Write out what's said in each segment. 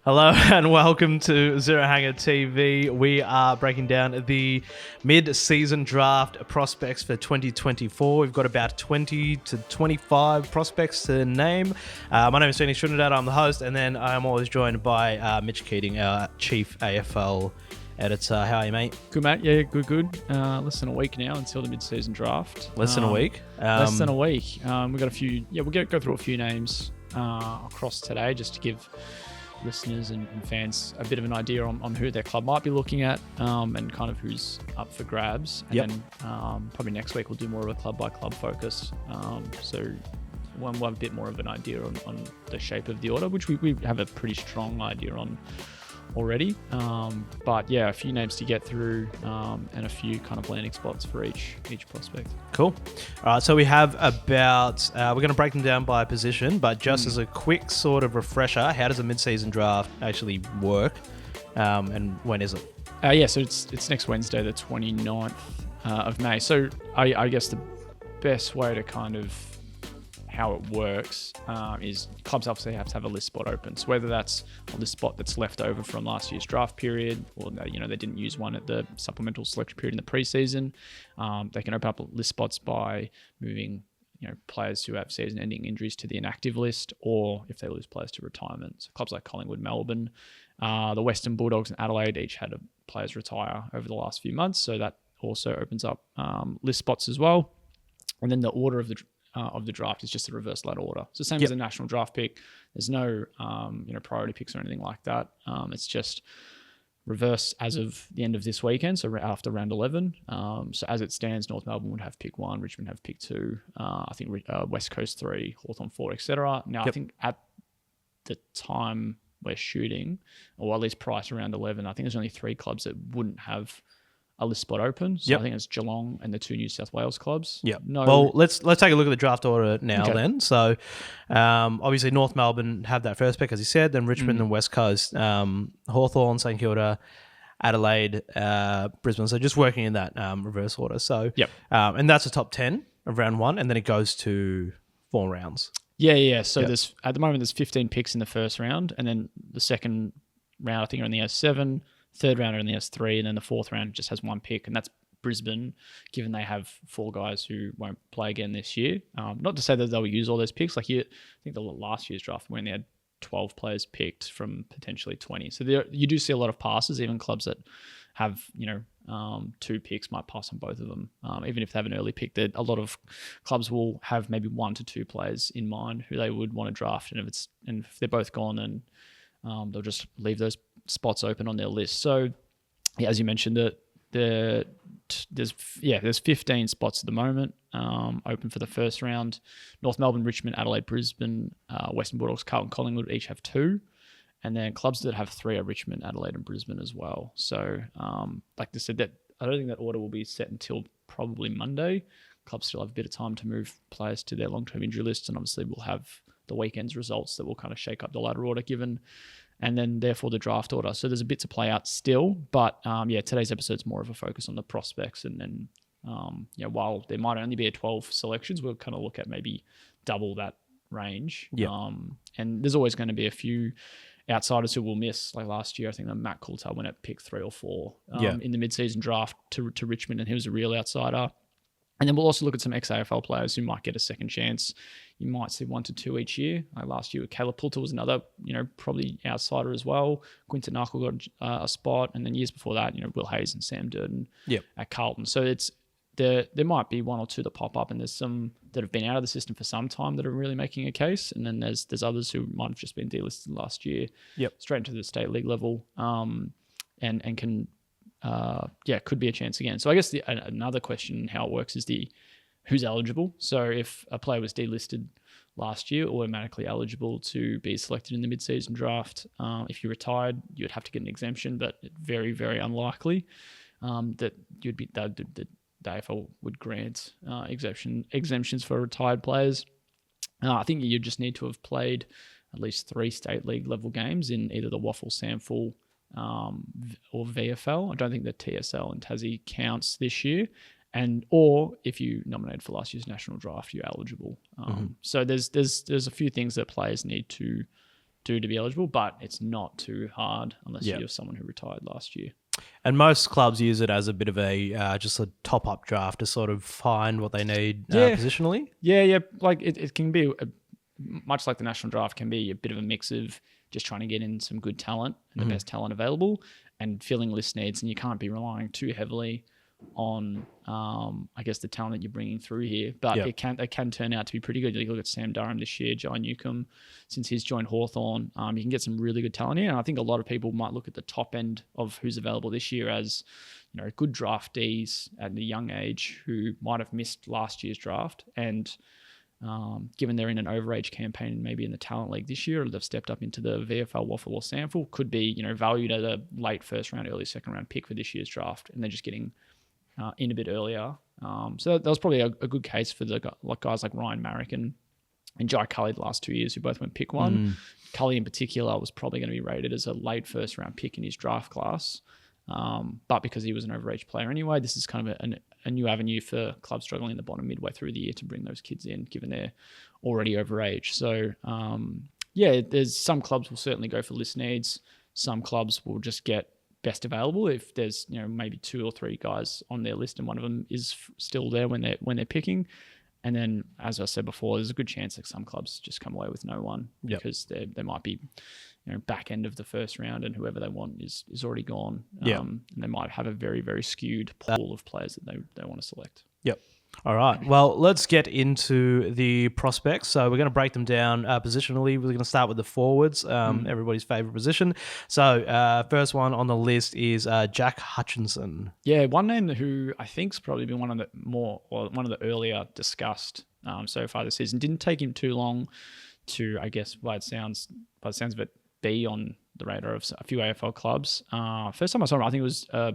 Hello and welcome to ZHTV. We are breaking down the mid-season draft prospects for 2024. We've got about 20 to 25 prospects to name. My name is Trinidad. I'm the host, and then I'm always joined by Mitch Keating, our chief AFL editor. How are you, mate? Good, mate. Yeah, good. Less than a week now until the mid-season draft. Less than a week? Less than a week. We've got a few. Yeah, we'll go through a few names across today just to give listeners and fans a bit of an idea on who their club might be looking at and kind of who's up for grabs. And then probably next week we'll do more of a club-by-club focus. So we'll have a bit more of an idea on the shape of the order, which we have a pretty strong idea on already. But yeah, a few names to get through and a few kind of landing spots for each prospect. Cool. All right, so we have about, we're going to break them down by position, but just as a quick sort of refresher, how does a mid-season draft actually work and when is it? So it's next Wednesday, the 29th of May. So I guess the best way to kind of how it works is clubs obviously have to have a list spot open. So whether that's a list spot that's left over from last year's draft period, or they didn't use one at the supplemental selection period in the preseason, they can open up list spots by moving players who have season-ending injuries to the inactive list, or if they lose players to retirement. So clubs like Collingwood, Melbourne, the Western Bulldogs and Adelaide each had players retire over the last few months, so that also opens up list spots as well. And then the order of the draft is just a reverse ladder order. So same as a national draft pick. There's no priority picks or anything like that. It's just reverse as of the end of this weekend, so after round 11. So as it stands, North Melbourne would have pick 1, Richmond have pick 2, I think West Coast 3, Hawthorn 4, etc. Now I think at the time we're shooting, or at least prior to round 11, I think there's only 3 clubs that wouldn't have a list spot open. So I think it's Geelong and the 2 New South Wales clubs. Yeah. Well, let's take a look at the draft order now then. So obviously North Melbourne have that first pick, as you said, then Richmond and West Coast, Hawthorn, St Kilda, Adelaide, Brisbane. So just working in that reverse order. So and that's the top 10 of round 1, and then it goes to 4 rounds. Yeah. So there's at the moment there's 15 picks in the first round, and then the second round I think are in the S7. Third round are in the S3, and then the fourth round just has 1 pick, and that's Brisbane, given they have 4 guys who won't play again this year. Not to say that they'll use all those picks. Like I think the last year's draft when they had 12 players picked from potentially 20. So you do see a lot of passes. Even clubs that have 2 picks might pass on both of them. Even if they have an early pick, a lot of clubs will have maybe 1 to 2 players in mind who they would want to draft, and if they're both gone, then they'll just leave those spots open on their list. So, as you mentioned, there's 15 spots at the moment open for the first round. North Melbourne, Richmond, Adelaide, Brisbane, Western Bulldogs, Carlton, Collingwood each have 2, and then clubs that have 3 are Richmond, Adelaide, and Brisbane as well. So, like I said, I don't think that order will be set until probably Monday. Clubs still have a bit of time to move players to their long-term injury lists, and obviously we'll have the weekend's results that will kind of shake up the ladder order given, and then therefore the draft order. So there's a bit to play out still, but today's episode's more of a focus on the prospects, and then while there might only be 12 selections, we'll kind of look at maybe double that range. And there's always going to be a few outsiders who will miss. Like last year, I think that Matt Coulter went at pick 3 or 4 in the mid-season draft to Richmond, and he was a real outsider. And then we'll also look at some ex-AFL players who might get a second chance. You might see 1 to 2 each year. Like last year, Caleb Poulter was another, probably outsider as well. Quinton Narkle got a spot. And then years before that, Will Hayes and Sam Durden at Carlton. So there might be 1 or 2 that pop up, and there's some that have been out of the system for some time that are really making a case. And then there's others who might have just been delisted last year, straight into the state league level, and can... could be a chance again. So I guess another question how it works is who's eligible. So if a player was delisted last year, automatically eligible to be selected in the mid-season draft. If you retired, you'd have to get an exemption, but very, very unlikely that the AFL would grant exemptions for retired players. I think you just need to have played at least 3 state league level games in either the Waffle, Samful, or VFL. I don't think the TSL and Tassie counts this year, or if you nominated for last year's national draft, you're eligible. So there's a few things that players need to do to be eligible, but it's not too hard unless Yep. you're someone who retired last year. And most clubs use it as a bit of a just a top-up draft to sort of find what they need Yeah. positionally. Yeah. Like it can be much like the national draft can be a bit of a mix of just trying to get in some good talent and the best talent available and filling list needs. And you can't be relying too heavily on, I guess, the talent that you're bringing through here. But it can turn out to be pretty good. You look at Sam Durham this year, Jai Newcomb, since he's joined Hawthorn, you can get some really good talent here. And I think a lot of people might look at the top end of who's available this year as, good draftees at a young age who might have missed last year's draft. And given they're in an overage campaign, maybe in the talent league this year, or they've stepped up into the VFL, Waffle or Sample, could be, valued at a late first round, early second round pick for this year's draft. And they're just getting in a bit earlier. So that was probably a good case for the guys like Ryan Marrick and Jai Cully the last 2 years, who both went pick one. Cully in particular was probably going to be rated as a late first round pick in his draft class. But because he was an overage player anyway, this is kind of a new avenue for clubs struggling in the bottom midway through the year to bring those kids in, given they're already overage. So, there's some clubs will certainly go for list needs. Some clubs will just get best available if there's maybe 2 or 3 guys on their list and one of them is still there when they're picking. And then, as I said before, there's a good chance that some clubs just come away with no one because they might be back end of the first round and whoever they want is already gone. And they might have a very, very skewed pool of players that they want to select. Yep. All right. Well, let's get into the prospects. So we're going to break them down positionally. We're going to start with the forwards, everybody's favourite position. So first one on the list is Jack Hutchinson. Yeah, one name who I think's probably been one of the earlier discussed so far this season. Didn't take him too long to, I guess, by the sounds of it, be on the radar of a few AFL clubs. First time I saw him, I think it was a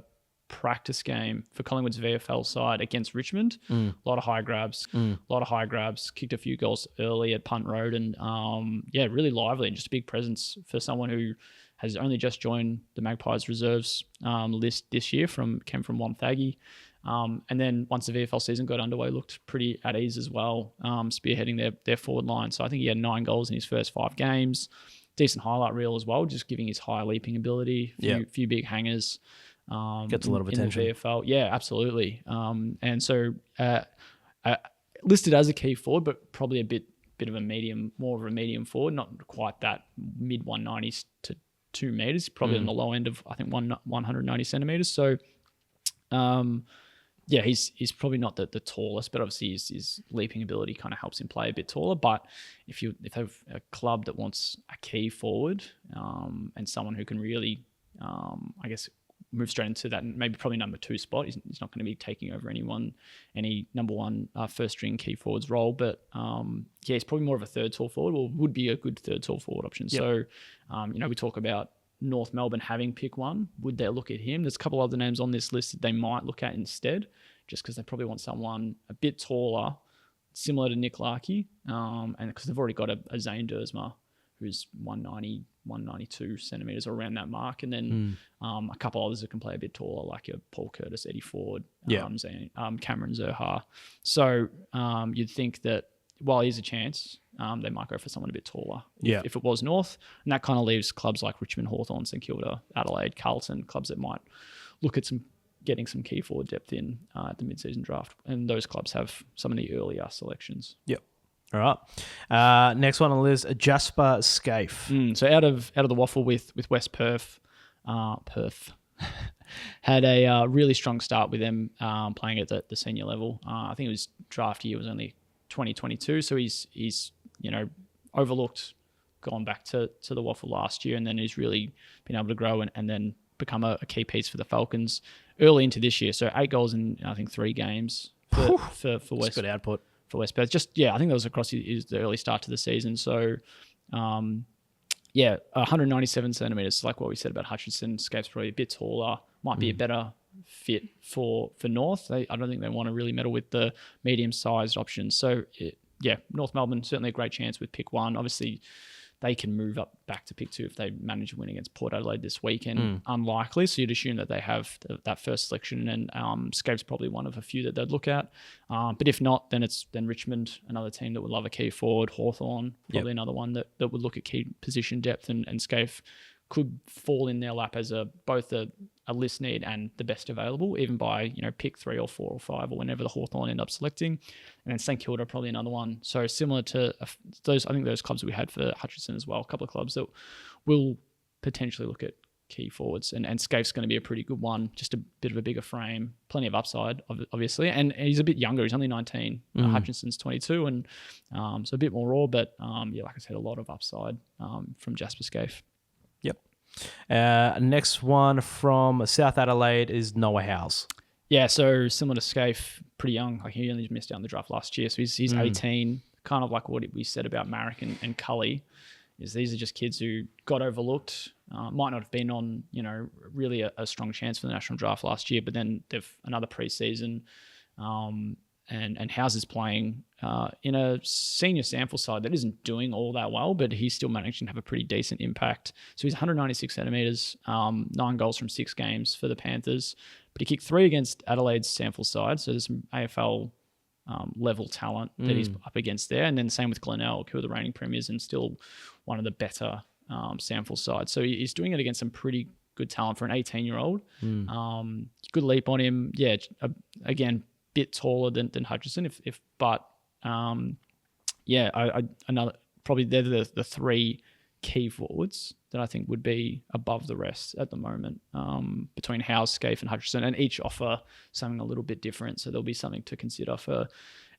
practice game for Collingwood's VFL side against Richmond. A lot of high grabs, kicked a few goals early at Punt Road, and really lively and just a big presence for someone who has only just joined the Magpies reserves list this year came from Wonthaggi. And then once the VFL season got underway, looked pretty at ease as well, spearheading their forward line. So I think he had 9 goals in his first 5 games. Decent highlight reel as well, just giving his high leaping ability, few big hangers. Gets a lot of attention. In the VFL. Yeah, absolutely. And so listed as a key forward, but probably a bit of a medium, more of a medium forward, not quite that mid 190s to 2 meters, probably on the low end of, I think, 190 centimeters. So, he's probably not the tallest, but obviously his leaping ability kind of helps him play a bit taller. But if they have a club that wants a key forward and someone who can really, move straight into that, and maybe probably number 2 spot, he's not going to be taking over any number 1 first string key forwards role. But he's probably more of a third tall forward, or would be a good third tall forward option. Yep. So, we talk about North Melbourne having pick 1. Would they look at him? There's a couple other names on this list that they might look at instead, just because they probably want someone a bit taller, similar to Nick Larkey, and because they've already got a Zane Dersma who's 190, 192 centimetres or around that mark, and then a couple others that can play a bit taller, like your Paul Curtis, Eddie Ford, Cameron Zerha. So you'd think that while he's a chance, they might go for someone a bit taller if it was North. And that kind of leaves clubs like Richmond, Hawthorn, St Kilda, Adelaide, Carlton, clubs that might look at getting some key forward depth in at the mid-season draft. And those clubs have some of the earlier selections. Yep. All right. Next one on the list, Jasper Scaife. So out of the waffle with West Perth, had a really strong start with them playing at the senior level. I think it was draft year was only 2022, so he's overlooked, gone back to the waffle last year, and then he's really been able to grow and then become a key piece for the Falcons early into this year. So 8 goals in I think 3 games for West. Good output for West Perth. Just I think that was across the early start to the season. So 197 centimeters, like what we said about Hutchinson. Scape's probably a bit taller, might be a better fit for North. I don't think they want to really meddle with the medium-sized options. So North Melbourne certainly a great chance with pick 1. Obviously, they can move up back to pick 2 if they manage to win against Port Adelaide this weekend. Unlikely, so you'd assume that they have that first selection, and Scape's probably one of a few that they'd look at. But if not, then it's Richmond, another team that would love a key forward. Hawthorn, probably another one that would look at key position depth, and Scape could fall in their lap as both a list need and the best available, even by pick 3 or 4 or 5 or whenever the Hawthorn end up selecting. And then St Kilda probably another one. So similar to those, I think those clubs we had for Hutchinson as well, a couple of clubs that will potentially look at key forwards, and Scafe's going to be a pretty good one, just a bit of a bigger frame, plenty of upside obviously, and he's a bit younger, he's only 19. Hutchinson's 22, and so a bit more raw, but like I said, a lot of upside from Jasper Scafe. Yep. Next one from South Adelaide is Noah House. Yeah, so similar to Scafe, pretty young. Like he only missed out on the draft last year, so he's 18. Kind of like what we said about Marek and Cully, is these are just kids who got overlooked. Might not have been on, really a strong chance for the national draft last year, but then they've another preseason, and House is playing in a senior sample side that isn't doing all that well, but he's still managing to have a pretty decent impact. So he's 196 centimetres, 9 goals from 6 games for the Panthers, but he kicked 3 against Adelaide's sample side, so there's some AFL level talent that he's up against there. And then same with Glenelg, who are the reigning premiers and still one of the better sample sides. So he's doing it against some pretty good talent for an 18-year-old. Good leap on him. Yeah, again, bit taller than Hutchinson, another, probably they're the 3 key forwards that I think would be above the rest at the moment, between House, Scaife and Hutchinson, and each offer something a little bit different. So there'll be something to consider for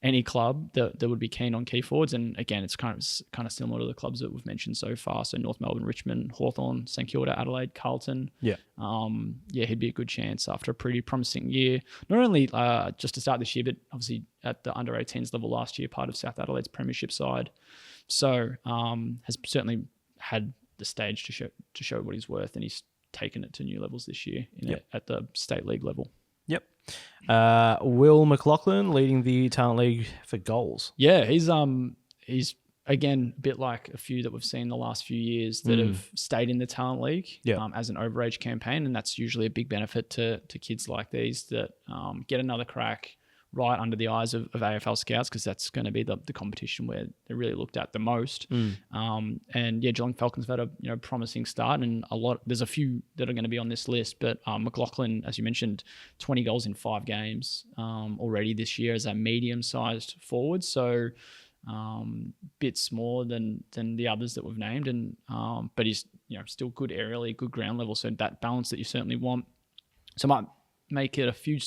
any club that would be keen on key forwards. And again, it's kind of similar to the clubs that we've mentioned so far. So North Melbourne, Richmond, Hawthorn, St Kilda, Adelaide, Carlton. Yeah. He'd be a good chance after a pretty promising year. Not only just to start this year, but obviously at the under 18s level last year, part of South Adelaide's premiership side. So has certainly had the stage to show what he's worth, and he's taken it to new levels this year at the state league level. Yep. Will McLaughlin leading the talent league for goals. Yeah, he's again a bit like a few that we've seen the last few years that have stayed in the talent league as an overage campaign, and that's usually a big benefit to kids like these that get another crack right under the eyes of AFL scouts, because that's going to be the competition where they're really looked at the most. Geelong Falcons have had a promising start, and there's a few that are going to be on this list, but McLaughlin, as you mentioned, 20 goals in 5 games already this year as a medium-sized forward, so bit smaller than the others that we've named, and but he's still good aerially, good ground level, so that balance that you certainly want. So might make it a few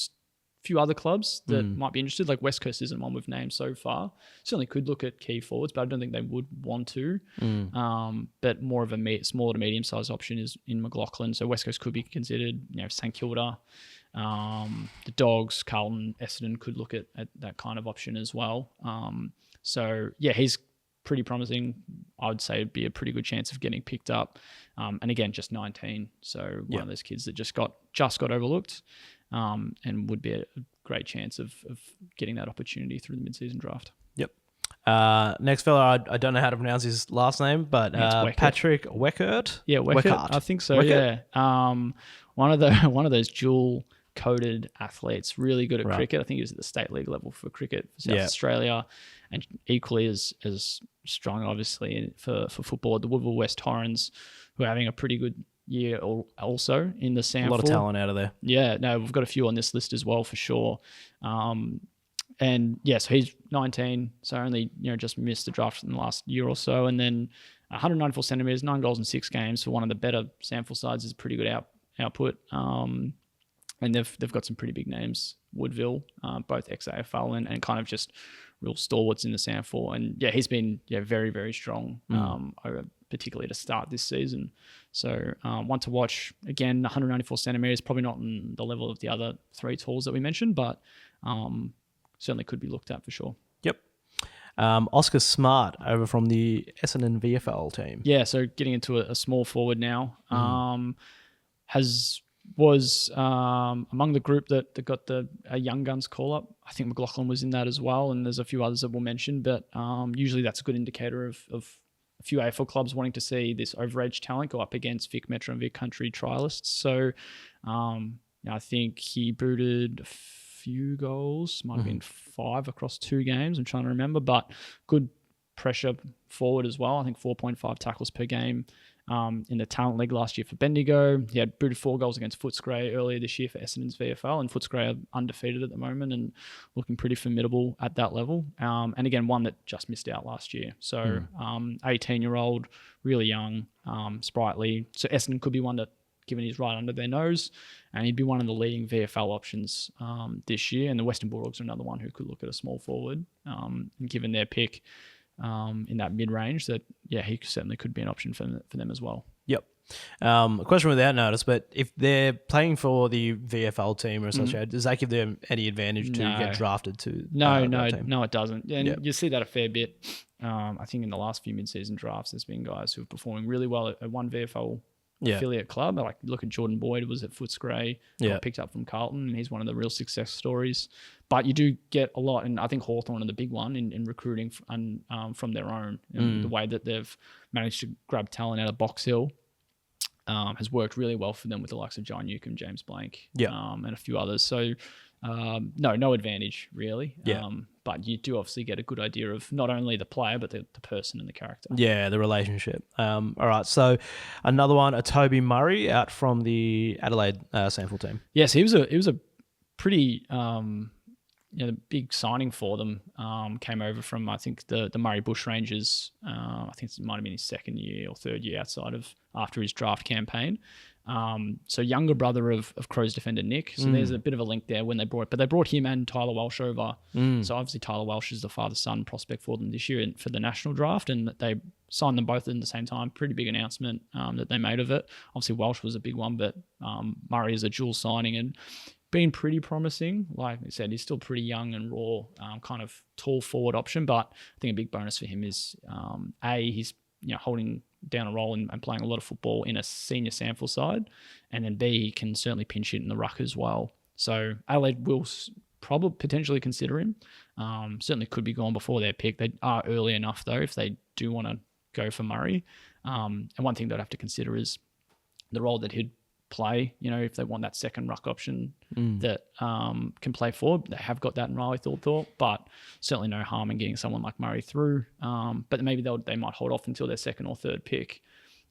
other clubs that might be interested, like West Coast isn't one we've named so far. Certainly could look at key forwards, but I don't think they would want to. But more of a small to medium-sized option is in McLaughlin. So West Coast could be considered, St Kilda, the Dogs, Carlton, Essendon could look at that kind of option as well. He's pretty promising. I would say it'd be a pretty good chance of getting picked up. And again, just 19. So one of those kids that just got overlooked. And would be a great chance of getting that opportunity through the mid-season draft. Yep. Next fella, I don't know how to pronounce his last name, but Patrick Weckert. Yeah, Weckert. I think so. Weckert. Yeah. One of those dual-coded athletes, really good at cricket. I think he was at the state league level for cricket for South Australia, and equally as strong, obviously, for football. The Woodville West Torrens, who are having a pretty good year also in the sample. A lot of talent out of there. Yeah, no, we've got a few on this list as well for sure. So he's 19, so only just missed the draft in the last year or so, and then 194 centimeters, 9 goals in 6 games for one of the better sample sides is a pretty good output. And they've got some pretty big names, Woodville, both ex-AFL and kind of just real stalwarts in the sample. And he's been very, very strong, particularly to start this season. So one to watch. Again, 194 centimeters, probably not on the level of the other 3 talls that we mentioned, but certainly could be looked at for sure. Yep. Oscar Smart over from the Essendon VFL team. Yeah, so getting into a small forward now. Was among the group that got the Young Guns call-up. I think McLaughlin was in that as well, and there's a few others that we'll mention, but usually that's a good indicator of few AFL clubs wanting to see this overage talent go up against Vic Metro and Vic Country trialists. So I think he booted a few goals, might have been 5 across 2 games. I'm trying to remember, but good pressure forward as well. I think 4.5 tackles per game in the Talent League last year for Bendigo. He had booted 4 goals against Footscray earlier this year for Essendon's VFL, and Footscray are undefeated at the moment and looking pretty formidable at that level. And again, one that just missed out last year. So 18-year-old, really young, sprightly. So Essendon could be one that, given he's right under their nose, and he'd be one of the leading VFL options this year. And the Western Bulldogs are another one who could look at a small forward, and given their pick in that mid-range, that he certainly could be an option for them as well. Yep. A question without notice, but if they're playing for the VFL team or associated, does that give them any advantage to get drafted to that team? No, it doesn't. And you see that a fair bit. I think in the last few mid-season drafts, there's been guys who are performing really well at one VFL affiliate club. Like, look at Jordan Boyd, was at Footscray, got picked up from Carlton, and he's one of the real success stories. But you do get a lot, and I think Hawthorn are the big one in recruiting from their own. And the way that they've managed to grab talent out of Box Hill has worked really well for them with the likes of John Newcombe, James Blank, and a few others. So no advantage really. But you do obviously get a good idea of not only the player, but the person and the character. Yeah, the relationship. All right, so another one, a Toby Murray out from the Adelaide sample team. Yes, he was a pretty big signing for them. Came over from, I think, the Murray Bushrangers. I think it might have been his 2nd year or 3rd year after his draft campaign. So younger brother of Crows defender Nick. So there's a bit of a link there when they brought him and Tyler Welsh over. So obviously Tyler Welsh is the father-son prospect for them this year for the national draft, and they signed them both at the same time. Pretty big announcement that they made of it. Obviously Welsh was a big one, but Murray is a dual signing and been pretty promising. Like I said, he's still pretty young and raw, kind of tall forward option, but I think a big bonus for him is he's holding down a role and playing a lot of football in a senior sample side, and then B, he can certainly pinch hit in the ruck as well. So Adelaide will probably potentially consider him. Certainly could be gone before their pick. They are early enough though if they do want to go for Murray. And one thing they'd have to consider is the role that he'd play, if they want that second ruck option that can play forward. They have got that in Riley Thorpe, but certainly no harm in getting someone like Murray through. But maybe they might hold off until their 2nd or 3rd pick.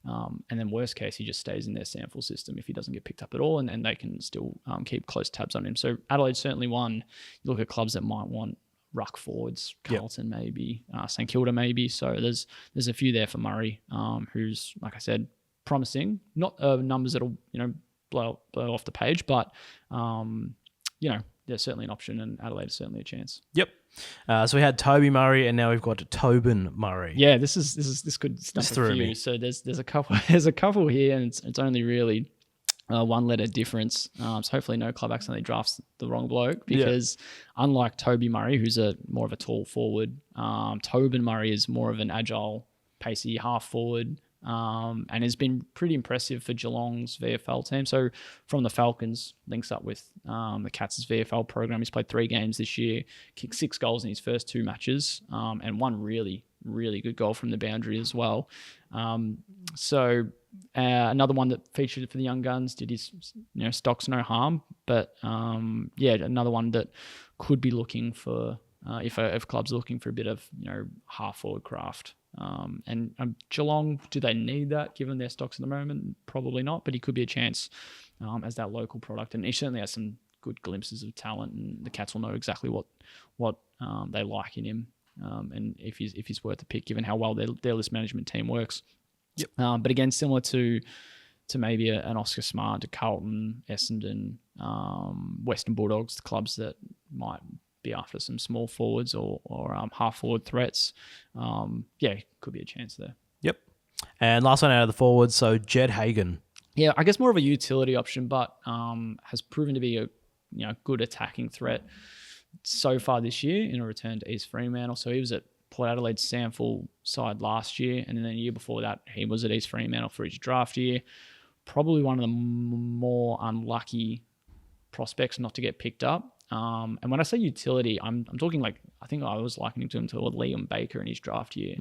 And then worst case, he just stays in their sample system if he doesn't get picked up at all, and they can still keep close tabs on him. So Adelaide's certainly one. You look at clubs that might want ruck forwards, Carlton maybe, St Kilda maybe. So there's a few there for Murray, who's, like I said, promising, not numbers that'll blow off the page, but there's certainly an option, and Adelaide is certainly a chance. Yep. So we had Toby Murray, and now we've got Tobin Murray. Yeah, this could stuff a few. So there's a couple here, and it's only really one letter difference. So hopefully no club accidentally drafts the wrong bloke, because unlike Toby Murray, who's more of a tall forward, Tobin Murray is more of an agile, pacey half forward. And has been pretty impressive for Geelong's VFL team. So from the Falcons, links up with the Cats' VFL program. He's played 3 games this year, kicked 6 goals in his first 2 matches, and 1 really, really good goal from the boundary as well. So another one that featured for the young guns, did his stocks no harm, but another one that could be looking for if clubs are looking for a bit of half forward craft. And Geelong, do they need that given their stocks at the moment? Probably not, but he could be a chance as that local product. And he certainly has some good glimpses of talent, and the Cats will know exactly what they like in him, and if he's worth a pick given how well their list management team works. Yep. But again, similar to maybe an Oscar Smart, to Carlton, Essendon, Western Bulldogs, the clubs that might be after some small forwards or half forward threats. Could be a chance there. Yep. And last one out of the forwards, so Jed Hagen. Yeah, I guess more of a utility option, but has proven to be a good attacking threat so far this year in a return to East Fremantle. So he was at Port Adelaide's sample side last year, and then the year before that he was at East Fremantle for his draft year. Probably one of the more unlucky prospects not to get picked up. And when I say utility, I'm talking like, I think I was likening him to Liam Baker in his draft year.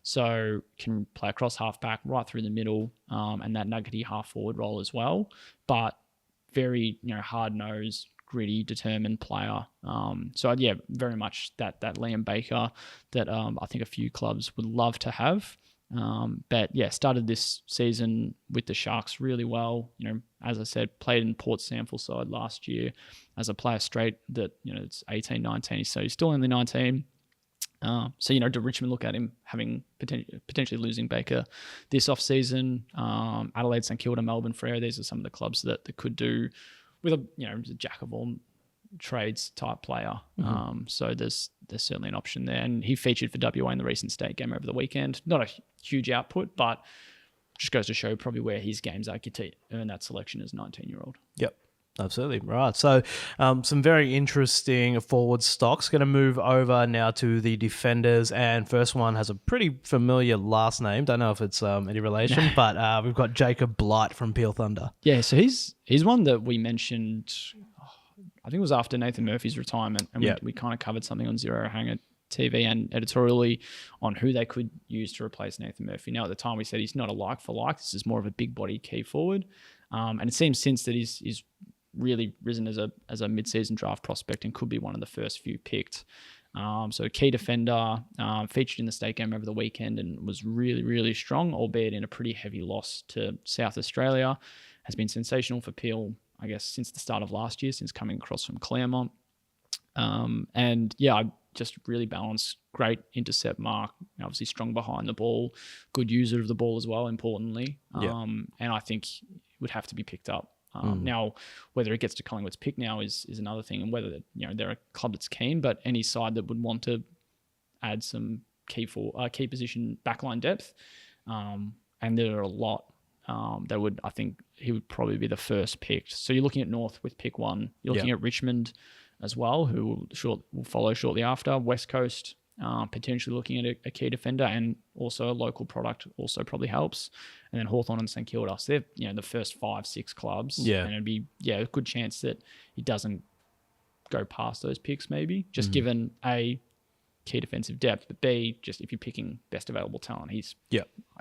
So can play across halfback, right through the middle, and that nuggety half forward role as well. But very, hard nosed, gritty, determined player. So yeah, very much that Liam Baker that I think a few clubs would love to have. But yeah, started this season with the Sharks really well. As I said, played in Port Sample side last year as a player straight that, it's 18, 19, so he's still only 19. So, do Richmond look at him having potentially losing Baker this off-season? Adelaide, St Kilda, Melbourne, Freo, these are some of the clubs that could do with a jack of all trades type player. So there's certainly an option there. And he featured for WA in the recent state game over the weekend. Not a huge output, but just goes to show probably where his games are to earn that selection as a 19-year-old. Yep. Absolutely. Right. So some very interesting forward stocks. Going to move over now to the defenders. And first one has a pretty familiar last name. Don't know if it's any relation, but we've got Jacob Blight from Peel Thunder. Yeah, so he's one that we mentioned, I think it was after Nathan Murphy's retirement. And we kind of covered something on Zero Hanger TV and editorially on who they could use to replace Nathan Murphy. Now, at the time, we said he's not a like for like. This is more of a big body key forward. And it seems since that he's really risen as a mid-season draft prospect and could be one of the first few picked. So key defender, featured in the state game over the weekend and was really, really strong, albeit in a pretty heavy loss to South Australia. Has been sensational for Peel, I guess, since the start of last year, since coming across from Claremont. And yeah, I just really balanced, great intercept mark, obviously strong behind the ball, good user of the ball as well, importantly. And I think would have to be picked up. Now, whether it gets to Collingwood's pick now is another thing, and whether they're a club that's keen, but any side that would want to add some key position backline depth, and there are a lot that would, I think he would probably be the first picked. So you're looking at North with pick 1. You're looking at Richmond as well, who will follow shortly after. West Coast, potentially looking at a key defender, and also a local product also probably helps. And then Hawthorn and St Kilda. So they're the first 5-6 clubs. Yeah. And it'd be a good chance that he doesn't go past those picks maybe, just given A, key defensive depth, but B, just if you're picking best available talent, he's,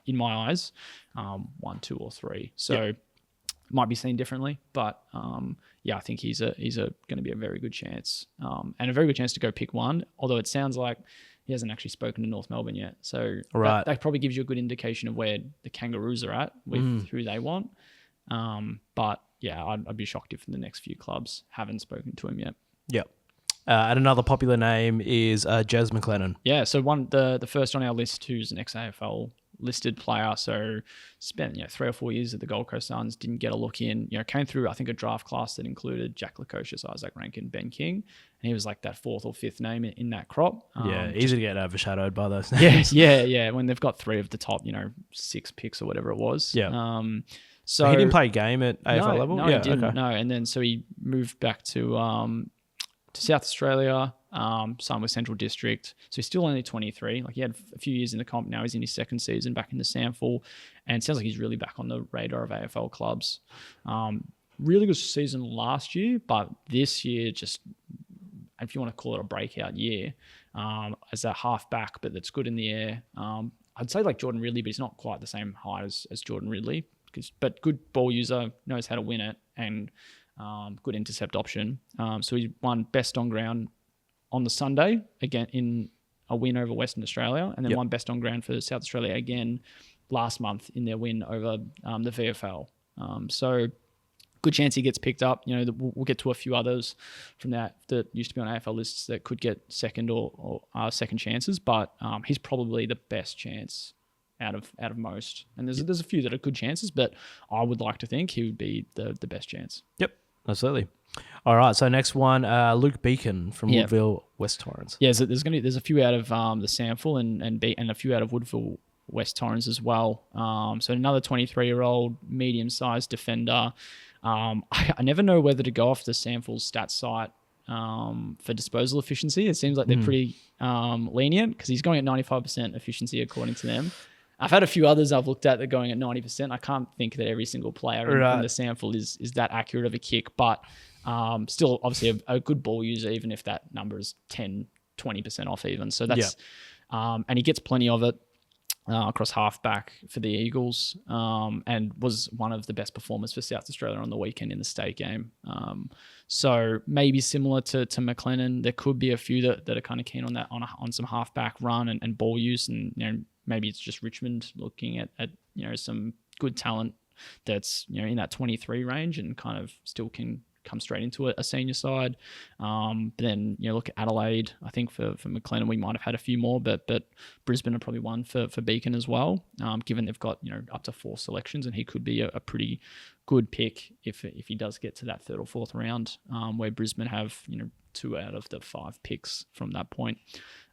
in my eyes, 1, 2, or 3. So might be seen differently, but I think he's going to be a very good chance, and a very good chance to go pick 1, although it sounds like he hasn't actually spoken to North Melbourne yet. So that probably gives you a good indication of where the Kangaroos are at with who they want. But yeah, I'd be shocked if the next few clubs haven't spoken to him yet. Yep. And another popular name is Jez McLennan. Yeah, so the first on our list who's an ex-AFL listed player, so spent 3 or 4 years at the Gold Coast Suns, didn't get a look in, came through I think a draft class that included Jack Lukosius, Isaac Rankin, Ben King, and he was like that 4th or 5th name in that crop. Easy to get overshadowed by those names. Yeah, when they've got 3 of the top 6 picks or whatever it was. So he didn't play a game at AFL level? No, he didn't. Okay. No, and then so he moved back to South Australia, signed with Central District. So he's still only 23. Like, he had a few years in the comp. Now he's in his 2nd season back in the SANFL. And it sounds like he's really back on the radar of AFL clubs. Really good season last year, but this year, just, if you want to call it a breakout year, as a halfback, but that's good in the air. I'd say like Jordan Ridley, but he's not quite the same height as Jordan Ridley. But good ball user, knows how to win it, and good intercept option. So he won best on ground on the Sunday, again in a win over Western Australia, and then won best on ground for South Australia again last month in their win over the VFL. So good chance he gets picked up. We'll get to a few others from that used to be on AFL lists that could get second or second chances, but he's probably the best chance out of most. And there's a few that are good chances, but I would like to think he would be the best chance. Yep, absolutely. All right, so next one, Luke Beacon from Woodville West Torrens. Yeah, so there's a few out of the SANFL and a few out of Woodville West Torrens as well. So another 23-year-old medium-sized defender. I never know whether to go off the SANFL stats site for disposal efficiency. It seems like they're pretty lenient, because he's going at 95% efficiency according to them. I've had a few others I've looked at that are going at 90%. I can't think that every single player in the sample is that accurate of a kick, but still obviously a good ball user, even if that number is 10, 20% off even. So that's, and he gets plenty of it. Across halfback for the Eagles, and was one of the best performers for South Australia on the weekend in the state game. So maybe similar to McLennan, there could be a few that are kind of keen on that on some halfback run and ball use, and maybe it's just Richmond looking at some good talent that's in that 23 range and kind of still can come straight into a senior side. But then look at Adelaide. I think for McLennan we might have had a few more, but Brisbane are probably one for Beacon as well. Given they've got up to 4 selections, and he could be a pretty good pick if he does get to that 3rd or 4th round, where Brisbane have 2 out of the 5 picks from that point.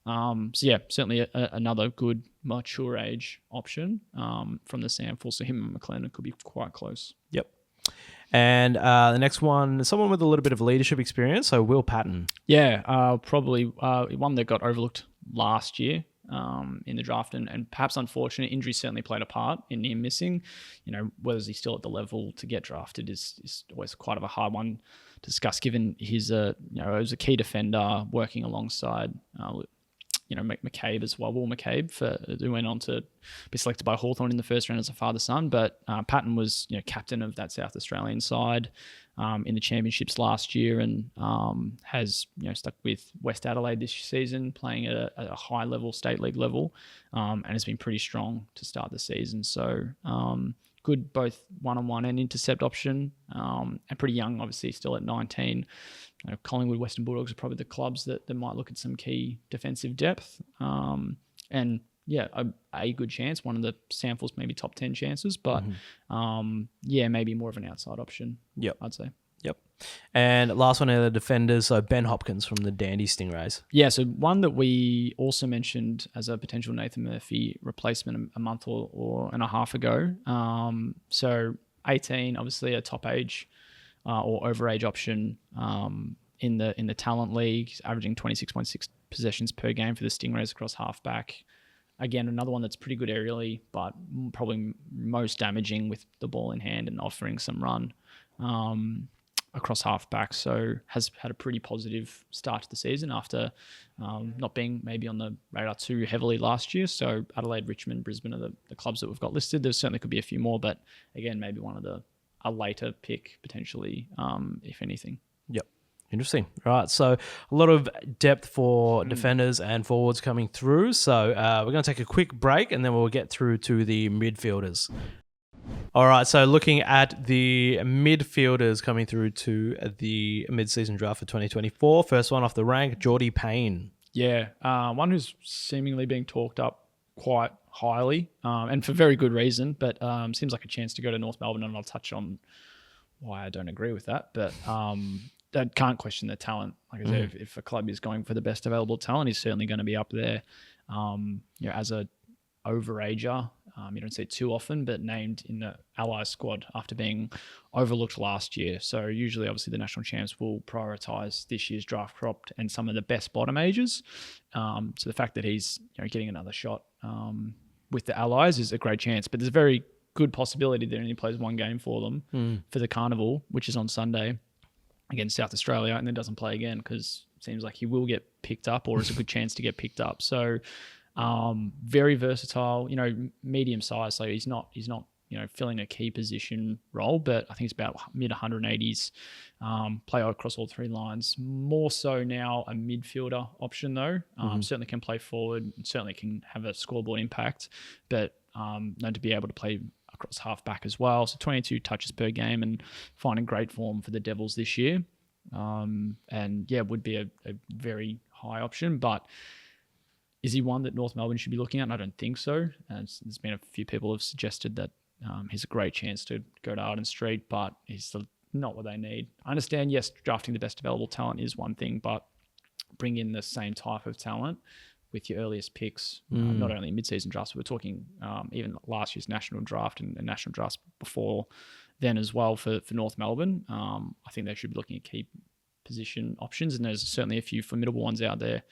So yeah, certainly another good mature age option from the sample. So him and McLennan could be quite close. Yep. And the next one, someone with a little bit of leadership experience, so Will Patton. Yeah, probably one that got overlooked last year in the draft, and perhaps unfortunate injury certainly played a part in him missing. Whether he's still at the level to get drafted is always quite of a hard one to discuss, given his was a key defender working alongside McCabe as well, Will McCabe, who went on to be selected by Hawthorn in the 1st round as a father-son. But Patton was captain of that South Australian side in the championships last year, and has stuck with West Adelaide this season, playing at a high level, state league level, and has been pretty strong to start the season. So good both one-on-one and intercept option, and pretty young, obviously still at 19. Collingwood, Western Bulldogs are probably the clubs that might look at some key defensive depth. And yeah, a good chance. One of the samples, maybe top 10 chances, but maybe more of an outside option. Yep, I'd say. Yep. And last one are the defenders. So Ben Hopkins from the Dandy Stingrays. Yeah, so one that we also mentioned as a potential Nathan Murphy replacement a month or and a half ago. So 18, obviously a top age or overage option in the talent league, averaging 26.6 possessions per game for the Stingrays across halfback. Again, another one that's pretty good aerially, but probably most damaging with the ball in hand and offering some run across halfback. So has had a pretty positive start to the season after not being maybe on the radar too heavily last year. So Adelaide, Richmond, Brisbane are the clubs that we've got listed. There certainly could be a few more, but again, maybe a later pick potentially, if anything. Yep. Interesting. Right. So a lot of depth for defenders and forwards coming through. So we're going to take a quick break and then we'll get through to the midfielders. All right. So looking at the midfielders coming through to the mid-season draft for 2024. First one off the rank, Geordie Payne. Yeah. One who's seemingly being talked up quite highly, and for very good reason, but seems like a chance to go to North Melbourne, and I'll touch on why I don't agree with that. But I can't question the talent. Like I said, if a club is going for the best available talent, he's certainly going to be up there. As a overager, you don't see it too often, but named in the Allies squad after being overlooked last year. So usually, obviously, the national champs will prioritise this year's draft crop and some of the best bottom ages. So the fact that he's getting another shot with the Allies is a great chance. But there's a very good possibility that he only plays one game for them for the Carnival, which is on Sunday against South Australia, and then doesn't play again because it seems like he will get picked up, or is a good chance to get picked up. So very versatile, medium size. So he's not filling a key position role, but I think it's about mid 180s, play across all 3 lines. More so now a midfielder option though. Certainly can play forward, certainly can have a scoreboard impact, but known to be able to play across half-back as well. So 22 touches per game and finding great form for the Devils this year. And yeah, would be a very high option, but is he one that North Melbourne should be looking at? And I don't think so. There's been a few people have suggested that he's a great chance to go to Arden Street, but he's not what they need. I understand, yes, drafting the best available talent is one thing, but bring in the same type of talent with your earliest picks, not only mid-season drafts, but we're talking even last year's national draft and national drafts before then as well for North Melbourne. I think they should be looking at key position options, and there's certainly a few formidable ones out there.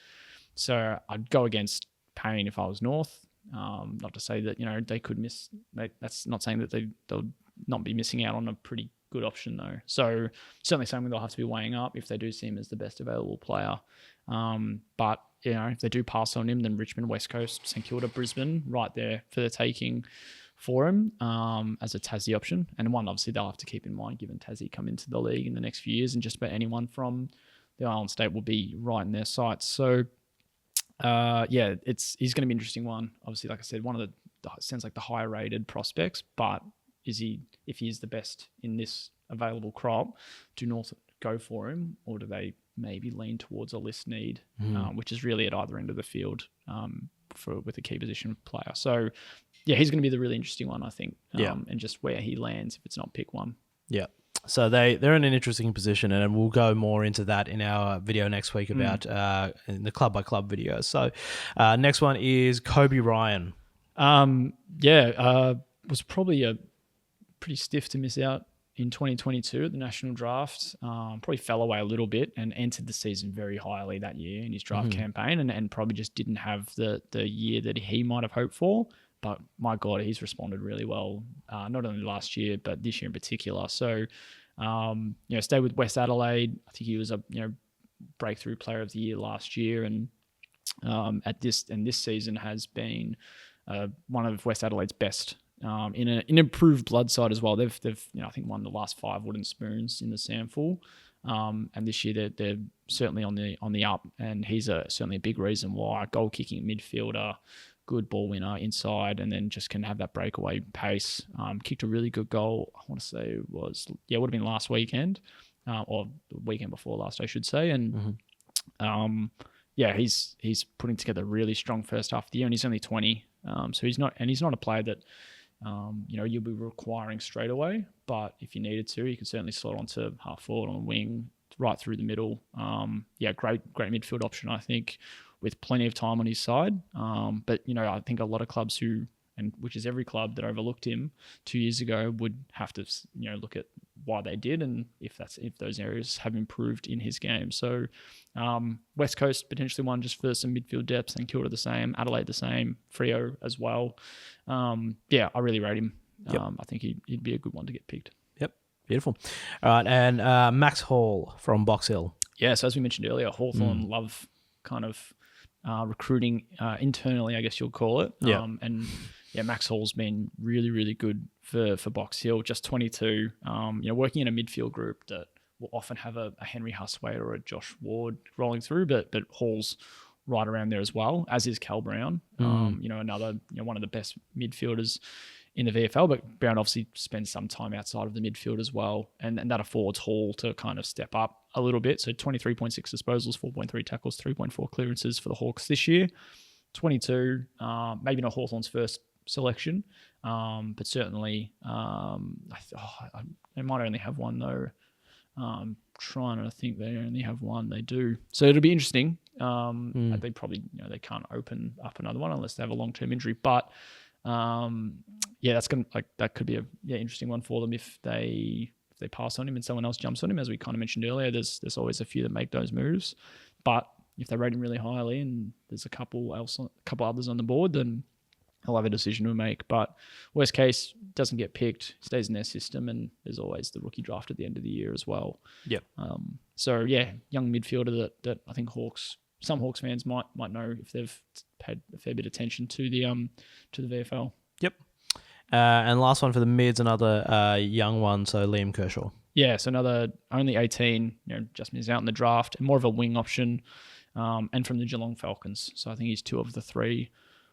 So I'd go against Payne if I was North. Not to say that, they could miss. That's not saying that they'll not be missing out on a pretty good option though. So certainly something they'll have to be weighing up if they do see him as the best available player. But if they do pass on him, then Richmond, West Coast, St Kilda, Brisbane, right there for the taking for him as a Tassie option. And one obviously they'll have to keep in mind given Tassie come into the league in the next few years, and just about anyone from the Island State will be right in their sights. So he's going to be an interesting one. Obviously, like I said, one of the sounds like the higher rated prospects, but if he is the best in this available crop, do North go for him, or do they maybe lean towards a list need, which is really at either end of the field with a key position player. So he's going to be the really interesting one, I think. And just where he lands if it's not pick one. Yeah. So they're in an interesting position, and we'll go more into that in our video next week about in the club by club video. So next one is Kobe Ryan. Was probably a pretty stiff to miss out in 2022 at the national draft. Probably fell away a little bit and entered the season very highly that year in his draft campaign, and probably just didn't have the year that he might have hoped for. But my God, he's responded really well, not only last year, but this year in particular. So, stayed with West Adelaide. I think he was a breakthrough player of the year last year, and this season has been one of West Adelaide's best in an improved blood side as well. They've I think won the last 5 wooden spoons in the SANFL, and this year they're certainly on the up, and he's certainly a big reason why. Goal kicking midfielder, good ball winner inside, and then just can have that breakaway pace. Kicked a really good goal. I want to say it would have been last weekend, or the weekend before last, I should say. And he's putting together a really strong first half of the year, and he's only 20. So he's not a player that you'll be requiring straight away. But if you needed to, you can certainly slot onto half forward on the wing, right through the middle. Great midfield option, I think, with plenty of time on his side. But I think a lot of clubs which is every club that overlooked him 2 years ago, would have to look at why they did, and if those areas have improved in his game. So West Coast potentially one just for some midfield depth, and Kilda the same, Adelaide the same, Freo as well. I really rate him. Yep. I think he'd be a good one to get picked. Yep, beautiful. All right, and Max Hall from Box Hill. Yeah, so as we mentioned earlier, Hawthorn love kind of recruiting internally, I guess you'll call it. Max Hall's been really, really good for Box Hill. Just 22. Working in a midfield group that will often have a Henry Huswaite or a Josh Ward rolling through, but Hall's right around there as well, as is Cal Brown. Another one of the best midfielders in the VFL, but Brown obviously spends some time outside of the midfield as well, and that affords Hall to kind of step up a little bit. So 23.6 disposals, 4.3 tackles, 3.4 clearances for the Hawks this year. 22, maybe not Hawthorn's first selection, but certainly they might only have one though. Trying to think, they only have one. They do, so it'll be interesting. They probably they can't open up another one unless they have a long-term injury, but that's gonna that could be a interesting one for them if they pass on him and someone else jumps on him. As we kind of mentioned earlier, there's always a few that make those moves, but if they rate him really highly and there's a couple others on the board, then they'll have a decision to make. But worst case, doesn't get picked, stays in their system, and there's always the rookie draft at the end of the year as well. Yep. Young midfielder that I think some Hawks fans might know if they've paid a fair bit of attention to the VFL. Yep. And last one for the mids, another young one, so Liam Kershaw. Yeah, so another only 18, just missed out in the draft, and more of a wing option, and from the Geelong Falcons. So I think he's 2 of the 3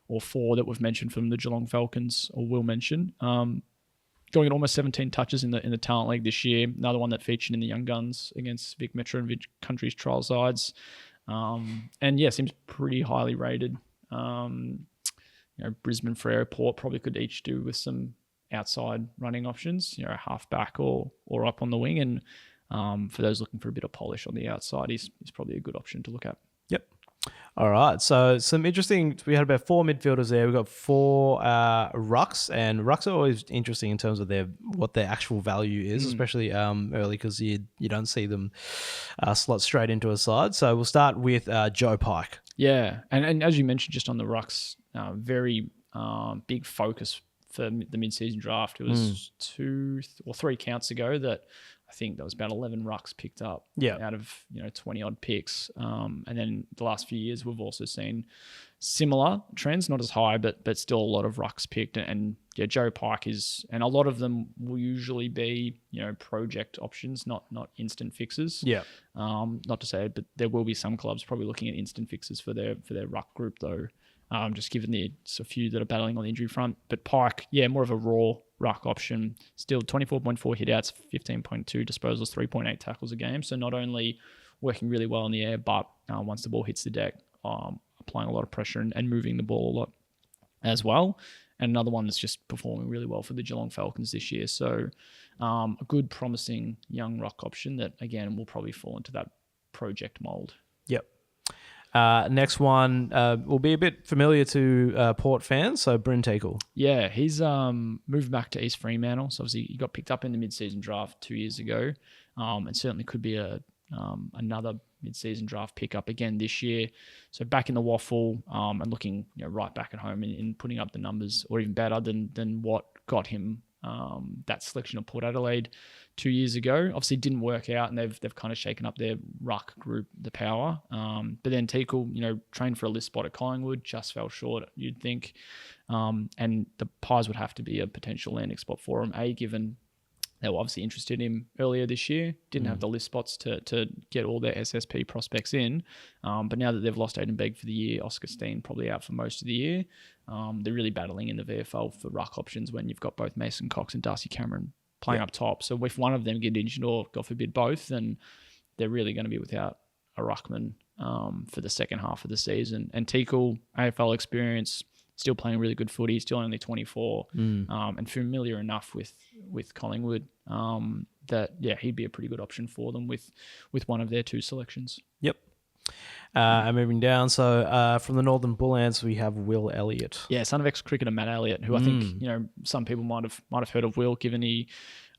or 4 that we've mentioned from the Geelong Falcons, or will mention. Going at almost 17 touches in the Talent League this year. Another one that featured in the Young Guns against Vic Metro and Vic Country's trial sides. Seems pretty highly rated. Brisbane, Freo, Port probably could each do with some outside running options, half back or up on the wing. And for those looking for a bit of polish on the outside, he's probably a good option to look at. Yep. All right. So some interesting, we had about 4 midfielders there. We've got 4 rucks, and rucks are always interesting in terms of what their actual value is, especially early, because you don't see them slot straight into a side. So we'll start with Joe Pike. Yeah. And as you mentioned, just on the rucks, very big focus for the mid-season draft. It was 2 or 3 counts ago that I think there was about 11 rucks picked up out of 20 odd picks. And then the last few years we've also seen similar trends, not as high, but still a lot of rucks picked. And Joe Pike and a lot of them will usually be project options, not instant fixes. Yeah. Not to say it, but there will be some clubs probably looking at instant fixes for their ruck group though. Just given it's a few that are battling on the injury front. But Pike, more of a raw ruck option. Still 24.4 hitouts, 15.2 disposals, 3.8 tackles a game. So not only working really well in the air, but once the ball hits the deck, applying a lot of pressure and moving the ball a lot as well. And another one that's just performing really well for the Geelong Falcons this year. So a good, promising young ruck option that, again, will probably fall into that project mould. Yep. Next one will be a bit familiar to Port fans, so Bryn Teakle. Yeah, he's moved back to East Fremantle. So obviously he got picked up in the mid-season draft 2 years ago, and certainly could be another mid-season draft pickup again this year. So back in the waffle and looking right back at home in putting up the numbers, or even better than what got him that selection of Port Adelaide 2 years ago. Obviously didn't work out, and they've kind of shaken up their ruck group, the power. But then Teakle, trained for a list spot at Collingwood, just fell short, you'd think. And the Pies would have to be a potential landing spot for him, given they were obviously interested in him earlier this year. Didn't have the list spots to get all their SSP prospects in. But now that they've lost Aiden Begg for the year, Oscar Steen probably out for most of the year. They're really battling in the VFL for ruck options when you've got both Mason Cox and Darcy Cameron playing up top. So if one of them get injured, or God forbid both, then they're really going to be without a ruckman for the second half of the season. And Teakle, AFL experience, still playing really good footy, still only 24, and familiar enough with Collingwood that he'd be a pretty good option for them with one of their 2 selections. Yep. And moving down, so from the Northern Bull Ants, we have Will Elliott. Yeah, son of ex-cricketer Matt Elliott, who I think some people might have heard of Will, given he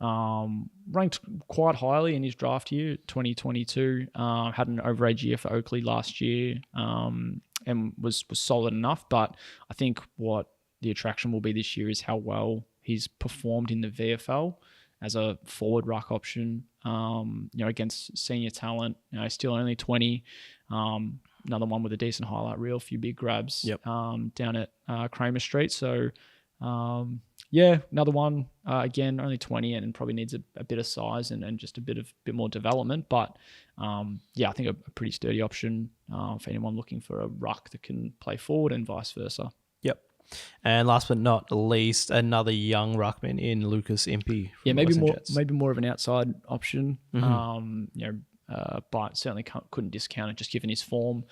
ranked quite highly in his draft year, 2022. Had an overage year for Oakley last year, and was solid enough. But I think what the attraction will be this year is how well he's performed in the VFL as a forward ruck option, against senior talent. Still only 20. Another one with a decent highlight reel, a few big grabs down at Kramer Street. So, another one, again, only 20 and probably needs a bit of size and just a bit more development. But, I think a pretty sturdy option for anyone looking for a ruck that can play forward and vice versa. Yep. And last but not least, another young ruckman in Lucas Impey. Maybe more of an outside option. But certainly couldn't discount it just given his form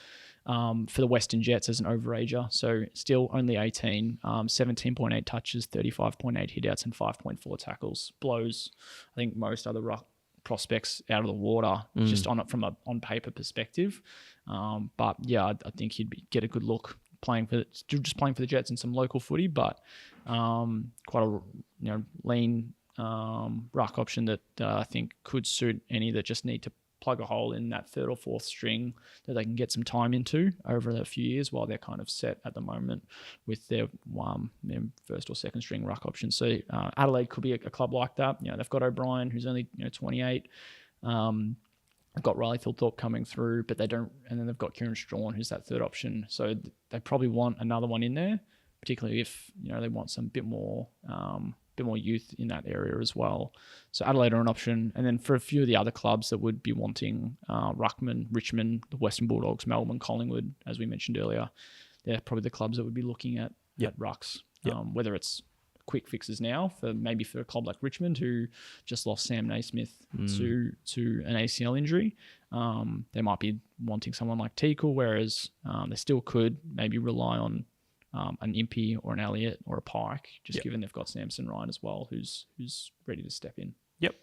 for the Western Jets as an overager. So still only 18, 17.8 touches, 35.8 hitouts, and 5.4 tackles. Blows, I think, most other ruck prospects out of the water, just from a on paper perspective. But I think he'd get a good look playing for the Jets in some local footy, but quite a lean ruck option that I think could suit any that just need to plug a hole in that 3rd or 4th string that they can get some time into over a few years while they're kind of set at the moment with their 1st or 2nd string ruck option. So Adelaide could be a club like that. They've got O'Brien, who's only 28. They've got Riley Thilthorpe coming through, but they don't. And then they've got Kieran Strawn, who's that 3rd option. So they probably want another one in there, particularly if they want some bit more youth in that area as well. So Adelaide are an option. And then for a few of the other clubs that would be wanting ruckman, Richmond, the Western Bulldogs, Melbourne, Collingwood, as we mentioned earlier, they're probably the clubs that would be looking at rucks. Whether it's quick fixes now for a club like Richmond, who just lost Sam Naismith to an ACL injury. They might be wanting someone like Teakle, whereas they still could maybe rely on an Impey or an Elliott or a Pike, given they've got Samson Ryan as well, who's ready to step in. Yep.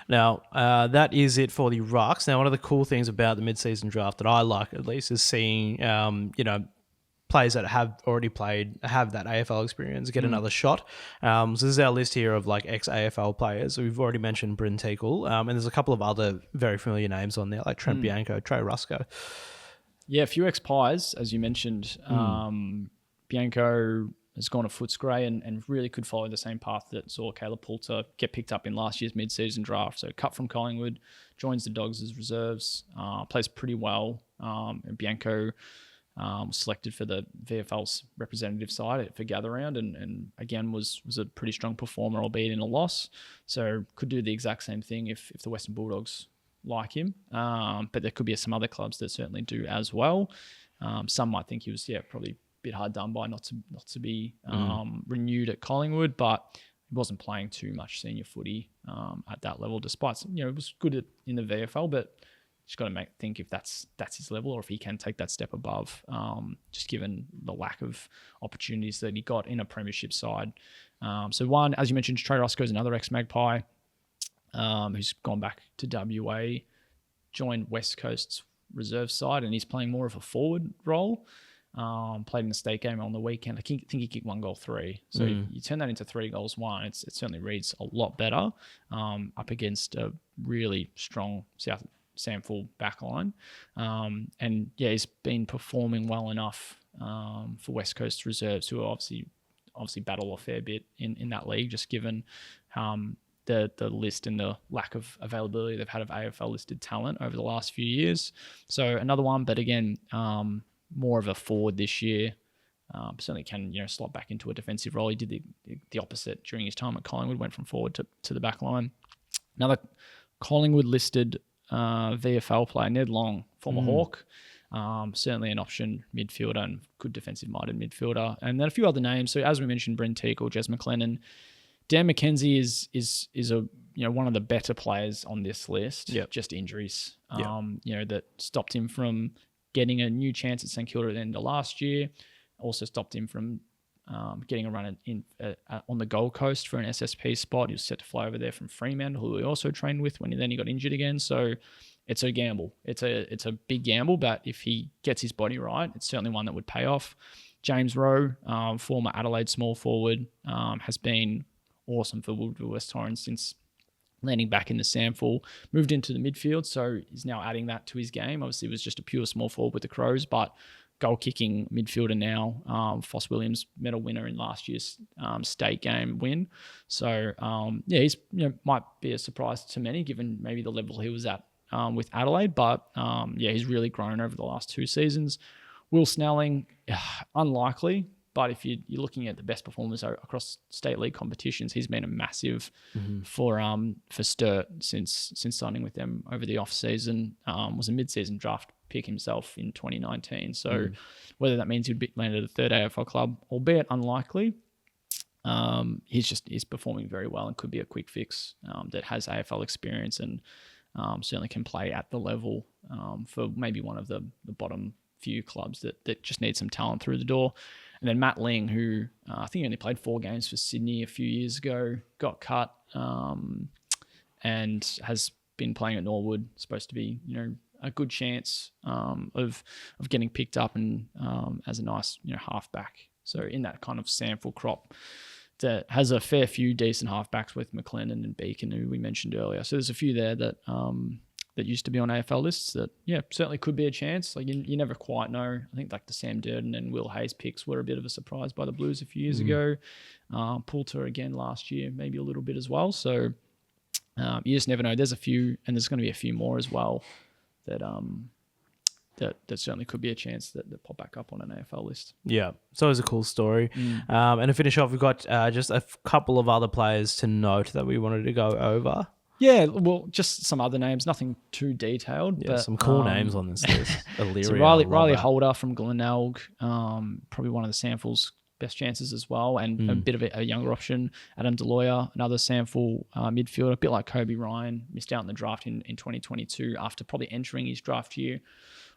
Now, that is it for the rucks. Now, one of the cool things about the mid-season draft that I like, at least, is seeing, players that have already played, have that AFL experience, get another shot. So this is our list here of ex-AFL players. We've already mentioned Bryn Teakle, and there's a couple of other very familiar names on there, like Trent Bianco, Trey Rusco. Yeah, a few ex-Pies, as you mentioned. Bianco has gone to Footscray and really could follow the same path that saw Caleb Poulter get picked up in last year's mid-season draft. So cut from Collingwood, joins the Dogs as reserves, plays pretty well. And Bianco was selected for the VFL's representative side for gather round and again was a pretty strong performer, albeit in a loss. So could do the exact same thing if the Western Bulldogs like him. But there could be some other clubs that certainly do as well. Some might think he was probably a bit hard done by not to be renewed at Collingwood, but he wasn't playing too much senior footy at that level, despite it was good in the VFL, but just got to think if that's his level or if he can take that step above, just given the lack of opportunities that he got in a premiership side. So one, as you mentioned, Trey Roscoe is another ex-Magpie who's gone back to WA, joined West Coast's reserve side, and he's playing more of a forward role. Played in the state game on the weekend. I think he kicked 1 goal 3. So you turn that into 3 goals 1. It certainly reads a lot better up against a really strong South Samford backline. And he's been performing well enough for West Coast reserves, who obviously battle a fair bit in that league, just given the list and the lack of availability they've had of AFL listed talent over the last few years. So another one, but again, more of a forward this year. Certainly can slot back into a defensive role. He did the opposite during his time at Collingwood, went from forward to the back line. Another Collingwood listed VFL player, Ned Long, former Hawk. Certainly an option midfielder and good defensive-minded midfielder. And then a few other names. So as we mentioned, Brent Teakle, Jez McLennan. Dan McKenzie is a one of the better players on this list. Yep. Just injuries, that stopped him from getting a new chance at St Kilda at the end of last year. Also stopped him from getting a run on the Gold Coast for an SSP spot. He was set to fly over there from Fremantle, who he also trained with when he got injured again. So it's a gamble. It's a big gamble, but if he gets his body right, it's certainly one that would pay off. James Rowe, former Adelaide small forward, has been awesome for Woodville West Torrens since landing back in the SAMFL, moved into the midfield, so he's now adding that to his game. Obviously, he was just a pure small forward with the Crows, but goal-kicking midfielder now. Foss Williams medal winner in last year's state game win. So, he's might be a surprise to many, given maybe the level he was at with Adelaide, but he's really grown over the last 2 seasons. Will Snelling, unlikely. But if you're looking at the best performers across state league competitions, he's been a massive for Sturt since signing with them over the off season. Was a mid-season draft pick himself in 2019. So whether that means he'd land at a third AFL club, albeit unlikely, he's performing very well and could be a quick fix that has AFL experience and certainly can play at the level for maybe one of the bottom few clubs that just need some talent through the door. And then Matt Ling, who I think only played 4 games for Sydney a few years ago, got cut and has been playing at Norwood. Supposed to be, a good chance of getting picked up and as a nice, halfback. So in that kind of sample crop that has a fair few decent halfbacks with McLennan and Beacon, who we mentioned earlier. So there's a few there that used to be on AFL lists that, certainly could be a chance. Like you never quite know. I think like the Sam Durden and Will Hayes picks were a bit of a surprise by the Blues a few years ago. Poulter again last year, maybe a little bit as well. So you just never know. There's a few, and there's going to be a few more as well that that certainly could be a chance that pop back up on an AFL list. Yeah, it's always a cool story. And to finish off, we've got just a couple of other players to note that we wanted to go over. Yeah, well, just some other names, nothing too detailed. Yeah, but, some cool names on this list. Illyria, so Riley Holder from Glenelg, probably one of the SAMFL's best chances as well, and a bit of a younger option. Adam Deloya, another SAMFL midfielder, a bit like Kobe Ryan, missed out in the draft in 2022 after probably entering his draft year,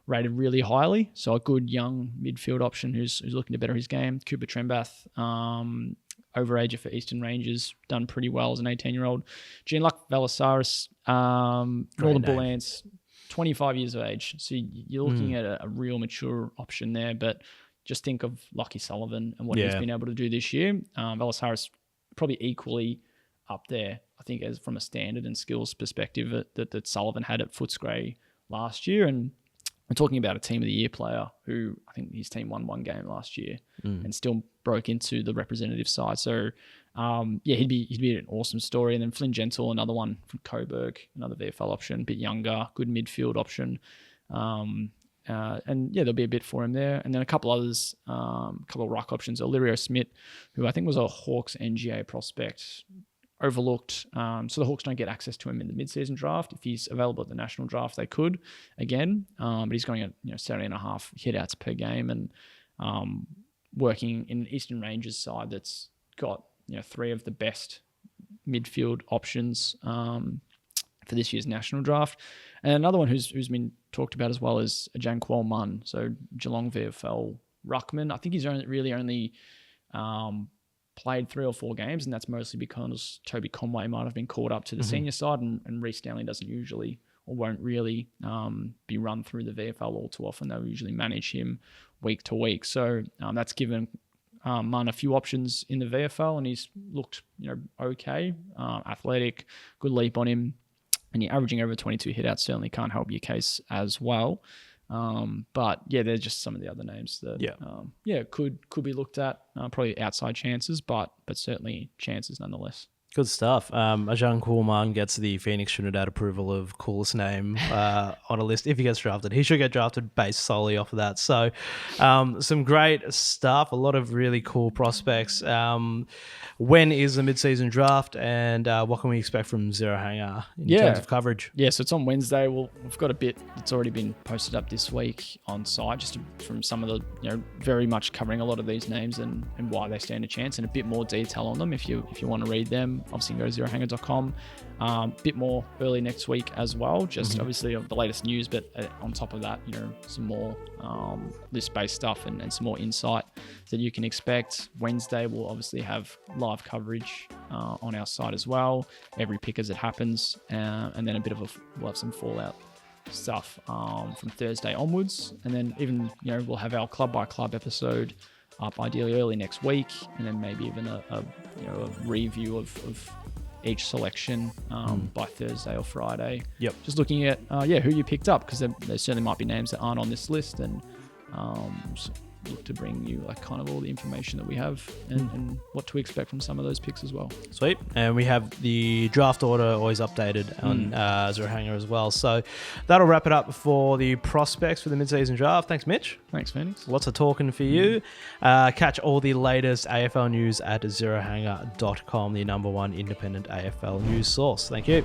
rated really highly. So a good young midfield option who's looking to better his game. Cooper Trembath, overager for Eastern Rangers, done pretty well as an 18-year-old. Jean-Luc Valasaris, Northern Bull Ants, 25 years of age. So you're looking at a real mature option there, but just think of Lockie Sullivan and what he's been able to do this year. Valasaris probably equally up there, I think, as from a standard and skills perspective that Sullivan had at Footscray last year. And we're talking about a Team of the Year player who I think his team won one game last year and still broke into the representative side. So, he'd be an awesome story. And then Flynn Gentle, another one from Coburg, another VFL option, a bit younger, good midfield option. There'll be a bit for him there. And then a couple others, a couple of ruck options. Illyrio Smith, who I think was a Hawks NGA prospect, overlooked. So the Hawks don't get access to him in the mid-season draft. If he's available at the national draft, they could again. But he's going at 7.5 hit-outs per game and working in the Eastern Rangers side that's got 3 of the best midfield options for this year's national draft. And another one who's been talked about as well is Jan Kwol Munn, so Geelong VFL ruckman. I think he's only played 3 or 4 games, and that's mostly because Toby Conway might have been called up to the senior side, and Reece Stanley doesn't usually or won't really be run through the VFL all too often. They'll usually manage him week to week. So that's given Munn a few options in the VFL, and he's looked okay, athletic, good leap on him. And you're averaging over 22 hit-outs certainly can't help your case as well. But there's just some of the other names that could be looked at. Probably outside chances, but certainly chances nonetheless. Good stuff. Ajahn Koolman gets the Phoenix Trinidad approval of coolest name on a list. If he gets drafted, he should get drafted based solely off of that. So some great stuff, a lot of really cool prospects. When is the mid-season draft, and what can we expect from Zero Hanger in terms of coverage? Yeah, so it's on Wednesday. We've got a bit that's already been posted up this week on site, just from some of the, very much covering a lot of these names and why they stand a chance, and a bit more detail on them if you want to read them. Obviously, go to zerohanger.com. Bit more early next week as well, just obviously of the latest news, but on top of that, some more list-based stuff and some more insight that you can expect. Wednesday, we'll obviously have live coverage on our site as well, every pick as it happens, and then we'll have some fallout stuff from Thursday onwards, and then even we'll have our club-by-club episode up ideally early next week, and then maybe even a review of each selection by Thursday or Friday. Yep. Just looking at who you picked up, because there certainly might be names that aren't on this list, and look to bring you kind of all the information that we have and what to expect from some of those picks as well. Sweet. And we have the draft order always updated on Zero Hanger as well. So that'll wrap it up for the prospects for the mid-season draft. Thanks, Mitch. Thanks, Phoenix. Lots of talking for you. Catch all the latest AFL news at zerohanger.com, the #1 independent AFL news source. Thank you.